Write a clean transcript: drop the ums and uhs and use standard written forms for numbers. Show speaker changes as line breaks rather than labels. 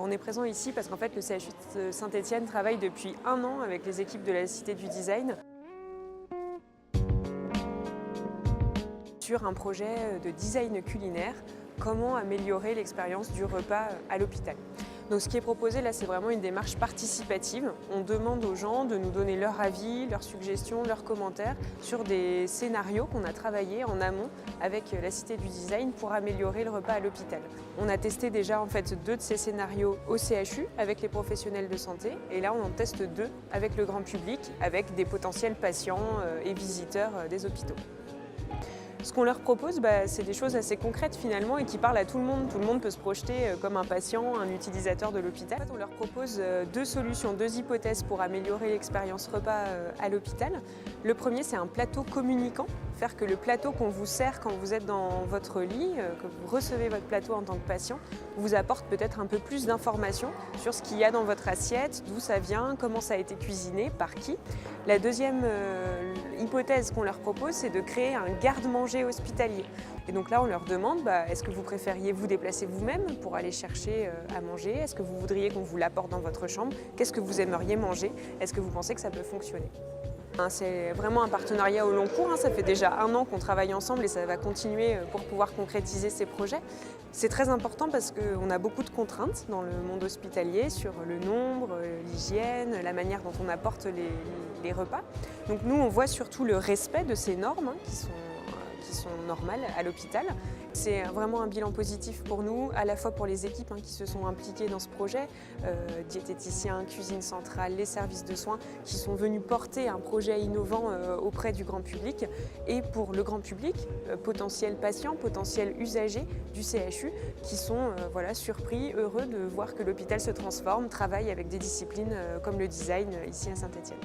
On est présent ici parce qu'en fait le CHU de Saint-Étienne travaille depuis 1 an avec les équipes de la Cité du Design sur un projet de design culinaire, comment améliorer l'expérience du repas à l'hôpital. Donc ce qui est proposé là, c'est vraiment une démarche participative. On demande aux gens de nous donner leur avis, leurs suggestions, leurs commentaires sur des scénarios qu'on a travaillés en amont avec la Cité du Design pour améliorer le repas à l'hôpital. On a testé déjà en fait 2 de ces scénarios au CHU avec les professionnels de santé et là on en teste 2 avec le grand public, avec des potentiels patients et visiteurs des hôpitaux. Ce qu'on leur propose, c'est des choses assez concrètes finalement et qui parlent à tout le monde. Tout le monde peut se projeter comme un patient, un utilisateur de l'hôpital. En fait, on leur propose 2 solutions, 2 hypothèses pour améliorer l'expérience repas à l'hôpital. Le premier, c'est un plateau communicant. Faire que le plateau qu'on vous sert quand vous êtes dans votre lit, que vous recevez votre plateau en tant que patient, vous apporte peut-être un peu plus d'informations sur ce qu'il y a dans votre assiette, d'où ça vient, comment ça a été cuisiné, par qui. La deuxième hypothèse qu'on leur propose, c'est de créer un garde-manger hospitalier. Et donc là, on leur demande, est-ce que vous préfériez vous déplacer vous-même pour aller chercher à manger? Est-ce que vous voudriez qu'on vous l'apporte dans votre chambre? Qu'est-ce que vous aimeriez manger? Est-ce que vous pensez que ça peut fonctionner? C'est vraiment un partenariat au long cours, ça fait déjà 1 an qu'on travaille ensemble et ça va continuer pour pouvoir concrétiser ces projets. C'est très important parce qu'on a beaucoup de contraintes dans le monde hospitalier sur le nombre, l'hygiène, la manière dont on apporte les repas. Donc nous, on voit surtout le respect de ces normes qui sont normales à l'hôpital. C'est vraiment un bilan positif pour nous, à la fois pour les équipes qui se sont impliquées dans ce projet, diététiciens, cuisine centrale, les services de soins qui sont venus porter un projet innovant auprès du grand public et pour le grand public, potentiels patients, potentiels usagers du CHU qui sont surpris, heureux de voir que l'hôpital se transforme, travaille avec des disciplines comme le design ici à Saint-Étienne.